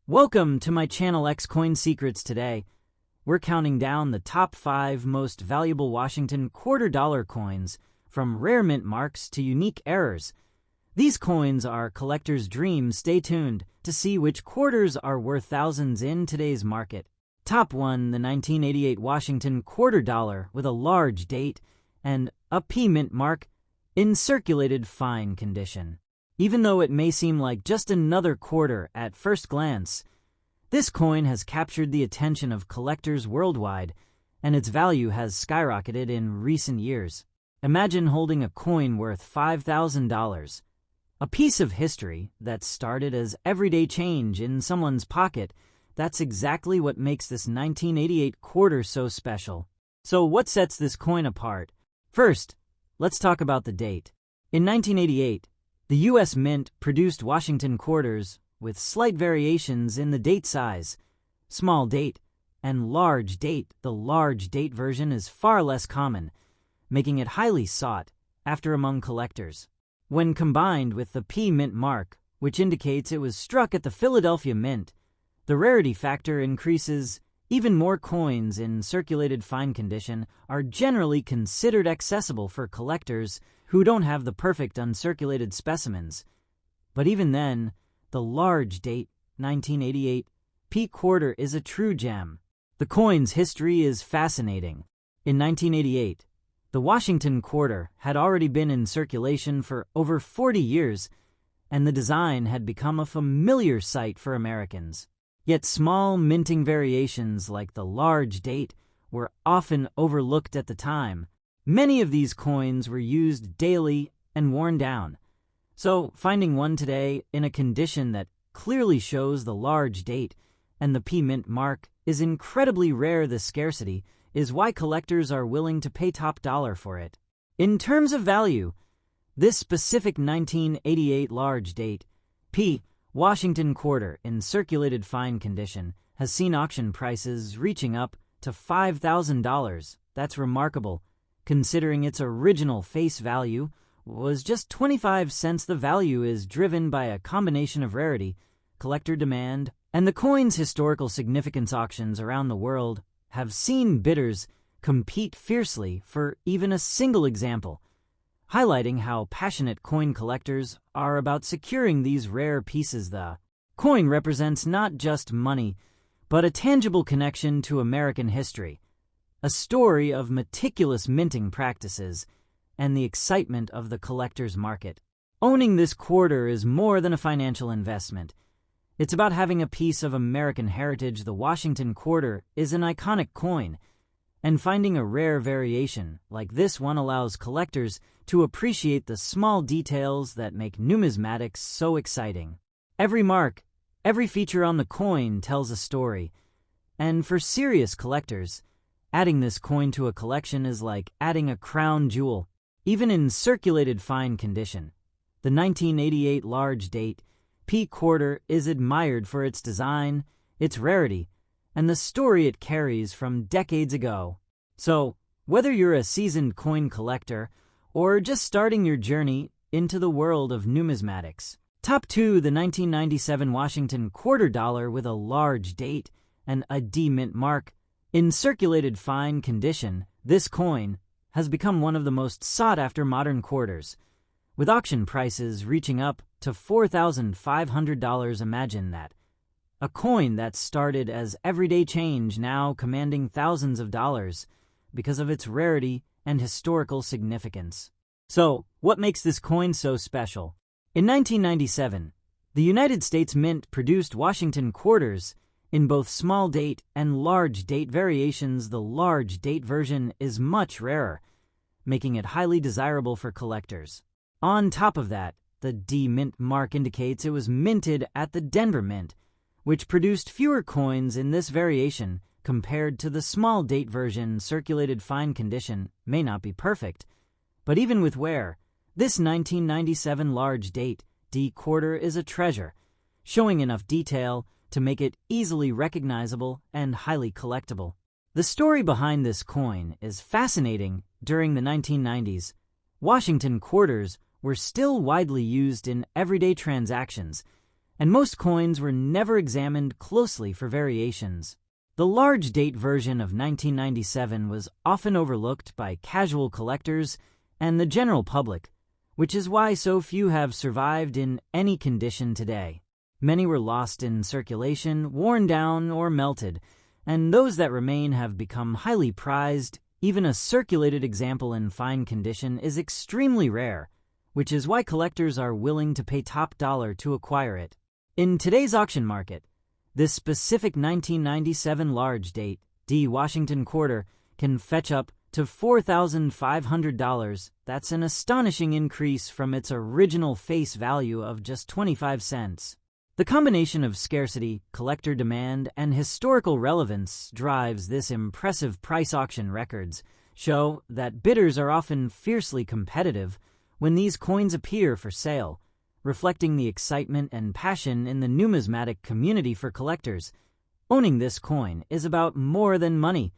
Welcome to my channel X Coin Secrets. Today, we're counting down the top 5 most valuable Washington $quarter coins, from rare mint marks to unique errors. These coins are collectors' dreams. Stay tuned to see which quarters are worth thousands in today's market. Top 1, the 1988 Washington $quarter with a large date and a P mint mark in circulated fine condition. Even though it may seem like just another quarter at first glance, this coin has captured the attention of collectors worldwide, and its value has skyrocketed in recent years. Imagine holding a coin worth $5,000, a piece of history that started as everyday change in someone's pocket. That's exactly what makes this 1988 quarter so special. So what sets this coin apart? First, let's talk about the date. In 1988, the U.S. Mint produced Washington quarters with slight variations in the date size, small date, and large date. The large date version is far less common, making it highly sought after among collectors. When combined with the P mint mark, which indicates it was struck at the Philadelphia Mint, the rarity factor increases. Even more coins in circulated fine condition are generally considered accessible for collectors who don't have the perfect uncirculated specimens. But even then, the large date 1988 P quarter is a true gem. The coin's history is fascinating. In 1988, the Washington quarter had already been in circulation for over 40 years, and the design had become a familiar sight for Americans. Yet small minting variations like the large date were often overlooked at the time. Many of these coins were used daily and worn down. So finding one today in a condition that clearly shows the large date and the P mint mark is incredibly rare. The scarcity is why collectors are willing to pay top dollar for it. In terms of value, this specific 1988 large date P Washington quarter in circulated fine condition has seen auction prices reaching up to $5,000. That's remarkable, considering its original face value was just 25 cents. The value is driven by a combination of rarity, collector demand, and the coin's historical significance. Auctions around the world have seen bidders compete fiercely for even a single example, highlighting how passionate coin collectors are about securing these rare pieces. The coin represents not just money, but a tangible connection to American history, a story of meticulous minting practices, and the excitement of the collector's market. Owning this quarter is more than a financial investment. It's about having a piece of American heritage. The Washington quarter is an iconic coin, and finding a rare variation like this one allows collectors to appreciate the small details that make numismatics so exciting. Every mark, every feature on the coin tells a story. And for serious collectors, adding this coin to a collection is like adding a crown jewel. Even in circulated fine condition, the 1988 large date P quarter is admired for its design, its rarity, and the story it carries from decades ago. So, whether you're a seasoned coin collector or just starting your journey into the world of numismatics, top 2, the 1997 Washington $quarter with a large date and a D mint mark in circulated fine condition. This coin has become one of the most sought-after modern quarters, with auction prices reaching up to $4,500. Imagine that. A coin that started as everyday change now commanding thousands of dollars because of its rarity and historical significance. So, what makes this coin so special? In 1997, the United States Mint produced Washington quarters in both small date and large date variations. The large date version is much rarer, making it highly desirable for collectors. On top of that, the D mint mark indicates it was minted at the Denver Mint, which produced fewer coins in this variation compared to the small date version. Circulated fine condition may not be perfect, but even with wear, this 1997 large date D quarter is a treasure, showing enough detail to make it easily recognizable and highly collectible. The story behind this coin is fascinating. During the 1990s, Washington quarters were still widely used in everyday transactions, and most coins were never examined closely for variations. The large date version of 1997 was often overlooked by casual collectors and the general public, which is why so few have survived in any condition today. Many were lost in circulation, worn down, or melted, and those that remain have become highly prized. Even a circulated example in fine condition is extremely rare, which is why collectors are willing to pay top dollar to acquire it. In today's auction market, this specific 1997 large date, D Washington quarter, can fetch up to $4,500. That's an astonishing increase from its original face value of just 25 cents. The combination of scarcity, collector demand, and historical relevance drives this impressive price. Auction records show that bidders are often fiercely competitive when these coins appear for sale, reflecting the excitement and passion in the numismatic community for collectors. Owning this coin is about more than money.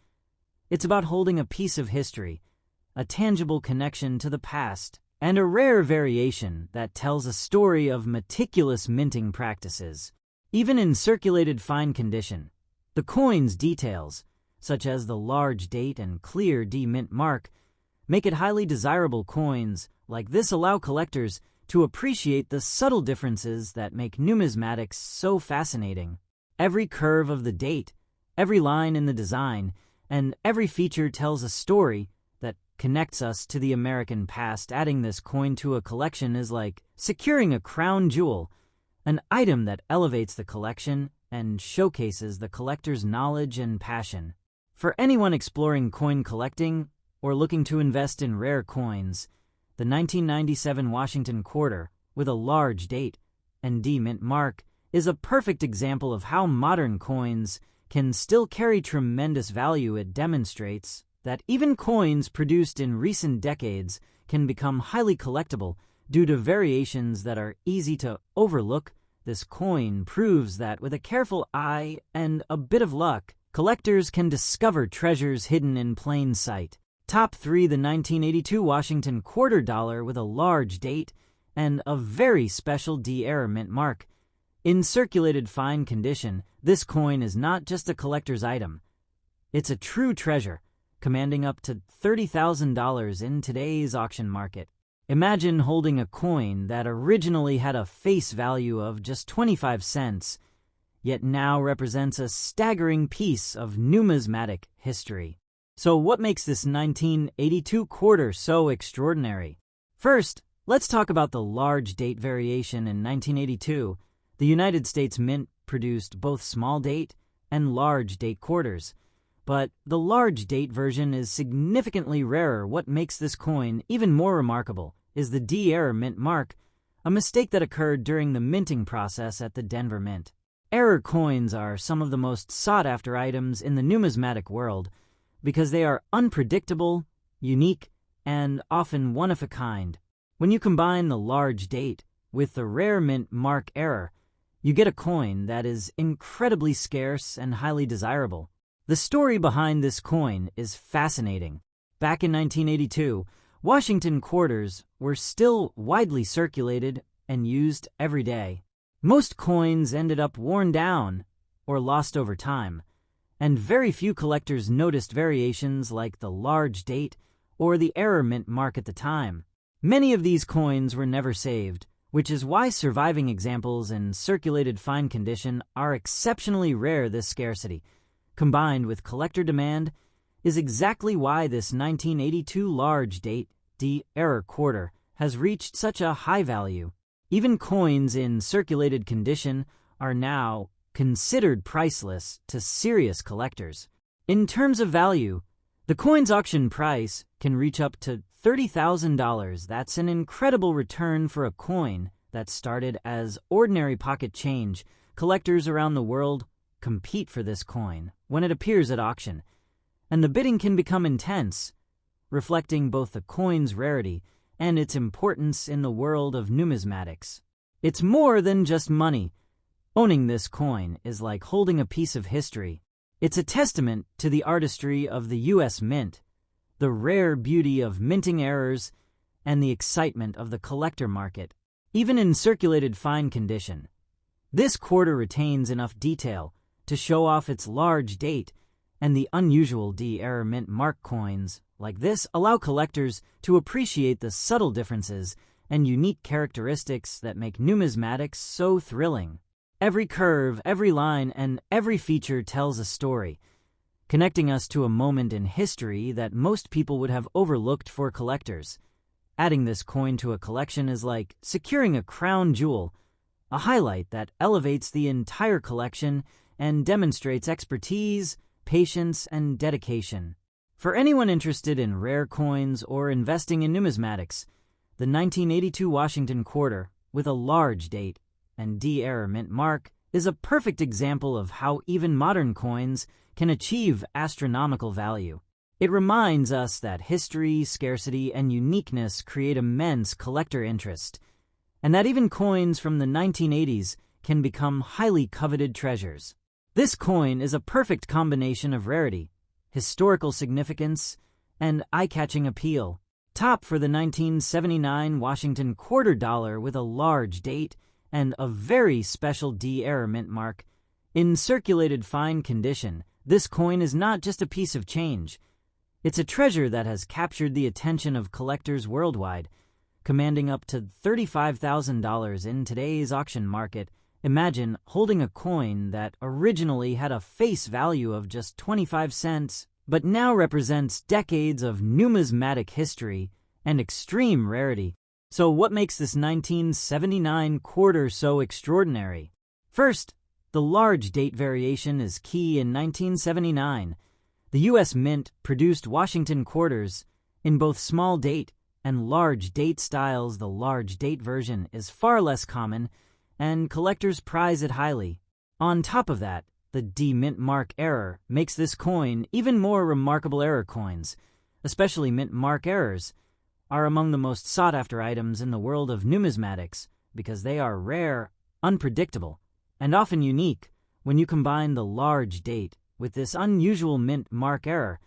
It's about holding a piece of history, a tangible connection to the past, and a rare variation that tells a story of meticulous minting practices. Even in circulated fine condition, the coin's details, such as the large date and clear D mint mark, make it highly desirable. Coins like this allow collectors to appreciate the subtle differences that make numismatics so fascinating. Every curve of the date, every line in the design, and every feature tells a story that connects us to the American past. Adding this coin to a collection is like securing a crown jewel, an item that elevates the collection and showcases the collector's knowledge and passion. For anyone exploring coin collecting or looking to invest in rare coins, the 1997 Washington quarter, with a large date and D mint mark, is a perfect example of how modern coins can still carry tremendous value. It demonstrates that even coins produced in recent decades can become highly collectible due to variations that are easy to overlook. This coin proves that with a careful eye and a bit of luck, collectors can discover treasures hidden in plain sight. Top 3: the 1982 Washington quarter dollar with a large date and a very special D-era mint mark. In circulated fine condition, this coin is not just a collector's item. It's a true treasure, commanding up to $30,000 in today's auction market. Imagine holding a coin that originally had a face value of just 25 cents, yet now represents a staggering piece of numismatic history. So what makes this 1982 quarter so extraordinary? First, let's talk about the large date variation. In 1982, the United States Mint produced both small date and large date quarters, but the large date version is significantly rarer. What makes this coin even more remarkable is the D-era mint mark, a mistake that occurred during the minting process at the Denver Mint. Error coins are some of the most sought-after items in the numismatic world because they are unpredictable, unique, and often one-of-a-kind. When you combine the large date with the rare mint mark error, you get a coin that is incredibly scarce and highly desirable. The story behind this coin is fascinating. Back in 1982, Washington quarters were still widely circulated and used every day. Most coins ended up worn down or lost over time, and very few collectors noticed variations like the large date or the error mint mark at the time. Many of these coins were never saved, which is why surviving examples in circulated fine condition are exceptionally rare. This scarcity, combined with collector demand, is exactly why this 1982 large date D-era quarter has reached such a high value. Even coins in circulated condition are now considered priceless to serious collectors. In terms of value, the coin's auction price can reach up to $30,000. That's an incredible return for a coin that started as ordinary pocket change. Collectors around the world compete for this coin when it appears at auction, and the bidding can become intense, reflecting both the coin's rarity and its importance in the world of numismatics. It's more than just money. Owning this coin is like holding a piece of history. It's a testament to the artistry of the U.S. Mint, the rare beauty of minting errors, and the excitement of the collector market. Even in circulated fine condition, This quarter retains enough detail to show off its large date, and the unusual D-era mint mark coins like this allow collectors to appreciate the subtle differences and unique characteristics that make numismatics so thrilling. Every curve, every line, and every feature tells a story, connecting us to a moment in history that most people would have overlooked for collectors. Adding this coin to a collection is like securing a crown jewel, a highlight that elevates the entire collection and demonstrates expertise, patience, and dedication. For anyone interested in rare coins or investing in numismatics, the 1982 Washington quarter, with a large date and D-era mint mark, is a perfect example of how even modern coins can achieve astronomical value. It reminds us that history, scarcity, and uniqueness create immense collector interest, and that even coins from the 1980s can become highly coveted treasures. This coin is a perfect combination of rarity, historical significance, and eye-catching appeal. Top for the 1979 Washington quarter dollar with a large date and a very special D-era mint mark. In circulated fine condition, this coin is not just a piece of change. It's a treasure that has captured the attention of collectors worldwide, commanding up to $35,000 in today's auction market. Imagine holding a coin that originally had a face value of just 25 cents, but now represents decades of numismatic history and extreme rarity. So what makes this 1979 quarter so extraordinary? First, the large date variation is key. In 1979, the U.S. Mint produced Washington quarters in both small date and large date styles. The large date version is far less common, and collectors prize it highly. On top of that, the D-mint mark error makes this coin even more remarkable. Error coins, especially mint mark errors, are among the most sought-after items in the world of numismatics because they are rare, unpredictable, and often unique. When you combine the large date with this unusual mint mark error,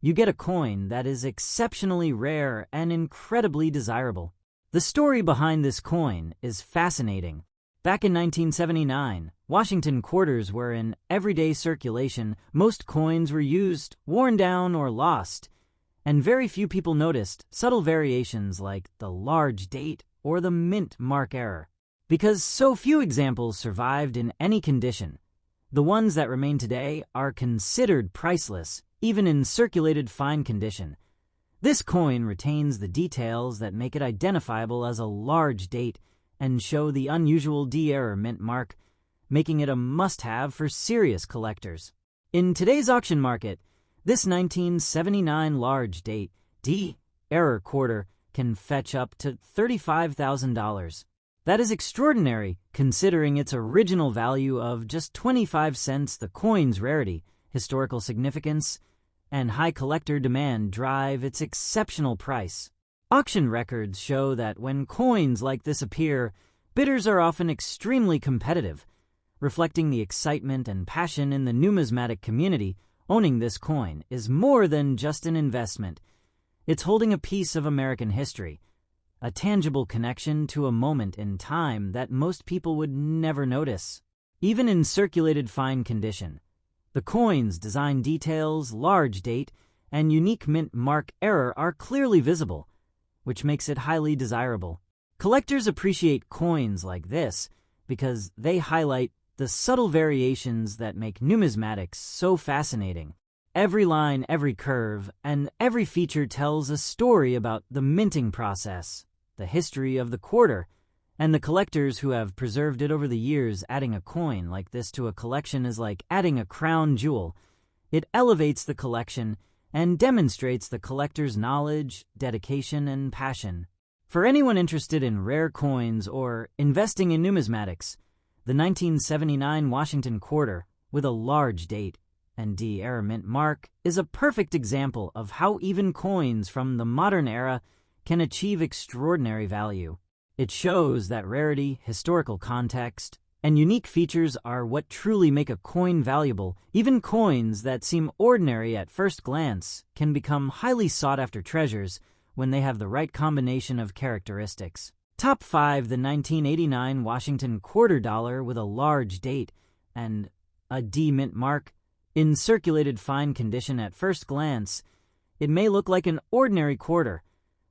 you get a coin that is exceptionally rare and incredibly desirable. The story behind this coin is fascinating. Back in 1979, Washington quarters were in everyday circulation. Most coins were used, worn down, or lost, and very few people noticed subtle variations like the large date or the mint mark error. Because so few examples survived in any condition, the ones that remain today are considered priceless, even in circulated fine condition. This coin retains the details that make it identifiable as a large date and show the unusual D-era mint mark, making it a must-have for serious collectors. In today's auction market, this 1979 large date D-era quarter can fetch up to $35,000. That is extraordinary, considering its original value of just 25 cents. The coin's rarity, historical significance, and high collector demand drive its exceptional price. Auction records show that when coins like this appear, bidders are often extremely competitive, reflecting the excitement and passion in the numismatic community. Owning this coin is more than just an investment. It's holding a piece of American history, a tangible connection to a moment in time that most people would never notice. Even in circulated fine condition, the coin's design details, large date, and unique mint mark error are clearly visible, which makes it highly desirable. Collectors appreciate coins like this because they highlight the subtle variations that make numismatics so fascinating. Every line, every curve, and every feature tells a story about the minting process, the history of the quarter, and the collectors who have preserved it over the years. Adding a coin like this to a collection is like adding a crown jewel. It elevates the collection and demonstrates the collector's knowledge, dedication, and passion. For anyone interested in rare coins or investing in numismatics, the 1979 Washington quarter, with a large date and D-era mint mark, is a perfect example of how even coins from the modern era can achieve extraordinary value. It shows that rarity, historical context, and unique features are what truly make a coin valuable. Even coins that seem ordinary at first glance can become highly sought-after treasures when they have the right combination of characteristics. Top 5. The 1989 Washington quarter dollar with a large date and a D mint mark. In circulated fine condition at first glance, it may look like an ordinary quarter,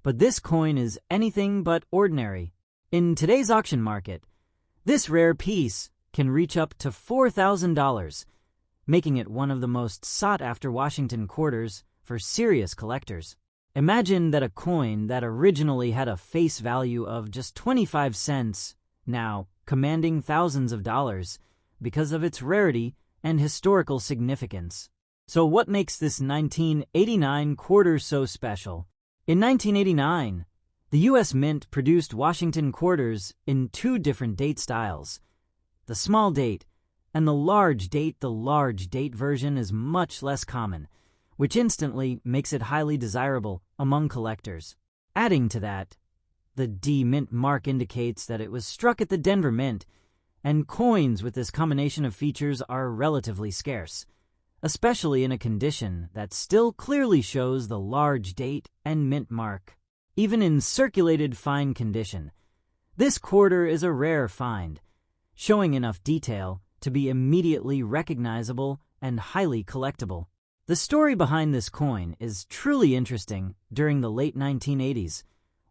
but this coin is anything but ordinary. In today's auction market, this rare piece can reach up to $4,000, making it one of the most sought-after Washington quarters for serious collectors. Imagine that a coin that originally had a face value of just 25 cents, now commanding thousands of dollars because of its rarity and historical significance. So what makes this 1989 quarter so special? In 1989, the U.S. Mint produced Washington quarters in two different date styles. The small date and the large date. The large date version is much less common, which instantly makes it highly desirable among collectors. Adding to that, the D mint mark indicates that it was struck at the Denver Mint, and coins with this combination of features are relatively scarce, especially in a condition that still clearly shows the large date and mint mark. Even in circulated fine condition, this quarter is a rare find, showing enough detail to be immediately recognizable and highly collectible. The story behind this coin is truly interesting. During the late 1980s,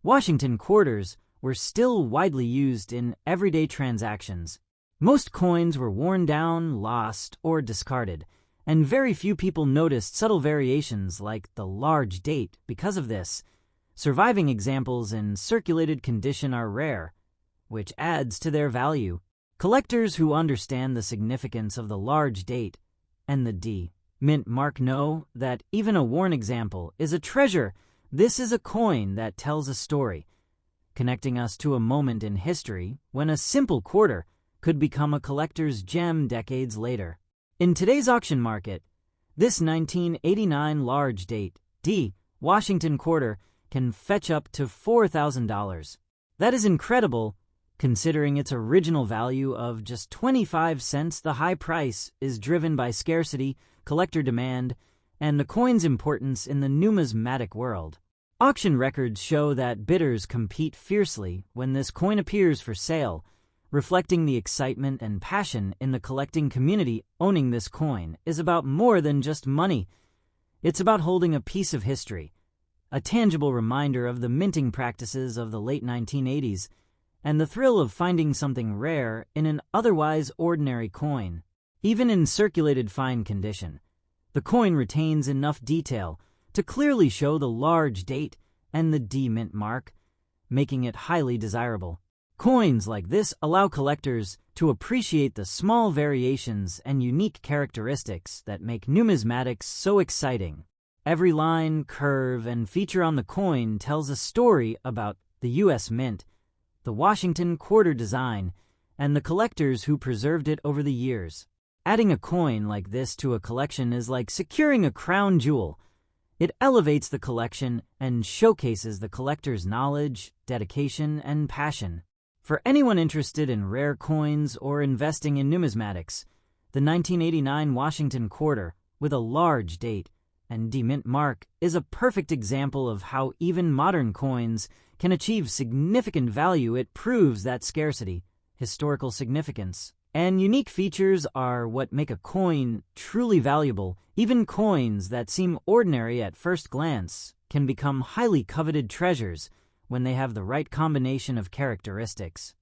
Washington quarters were still widely used in everyday transactions. Most coins were worn down, lost, or discarded, and very few people noticed subtle variations like the large date. Because of this, surviving examples in circulated condition are rare, which adds to their value. Collectors who understand the significance of the large date and the D mint mark know that even a worn example is a treasure. This is a coin that tells a story, connecting us to a moment in history when a simple quarter could become a collector's gem decades later. In today's auction market, this 1989 large date D Washington quarter can fetch up to $4,000. That is incredible, considering its original value of just 25 cents. The high price is driven by scarcity, collector demand, and the coin's importance in the numismatic world. Auction records show that bidders compete fiercely when this coin appears for sale, reflecting the excitement and passion in the collecting community. Owning this coin is about more than just money. It's about holding a piece of history, a tangible reminder of the minting practices of the late 1980s, and the thrill of finding something rare in an otherwise ordinary coin. Even in circulated fine condition, the coin retains enough detail to clearly show the large date and the D mint mark, making it highly desirable. Coins like this allow collectors to appreciate the small variations and unique characteristics that make numismatics so exciting. Every line, curve, and feature on the coin tells a story about the U.S. Mint, the Washington quarter design, and the collectors who preserved it over the years. Adding a coin like this to a collection is like securing a crown jewel. It elevates the collection and showcases the collector's knowledge, dedication, and passion. For anyone interested in rare coins or investing in numismatics, the 1989 Washington quarter with a large date and D mint mark is a perfect example of how even modern coins can achieve significant value. It proves that scarcity, historical significance, and unique features are what make a coin truly valuable. Even coins that seem ordinary at first glance can become highly coveted treasures when they have the right combination of characteristics.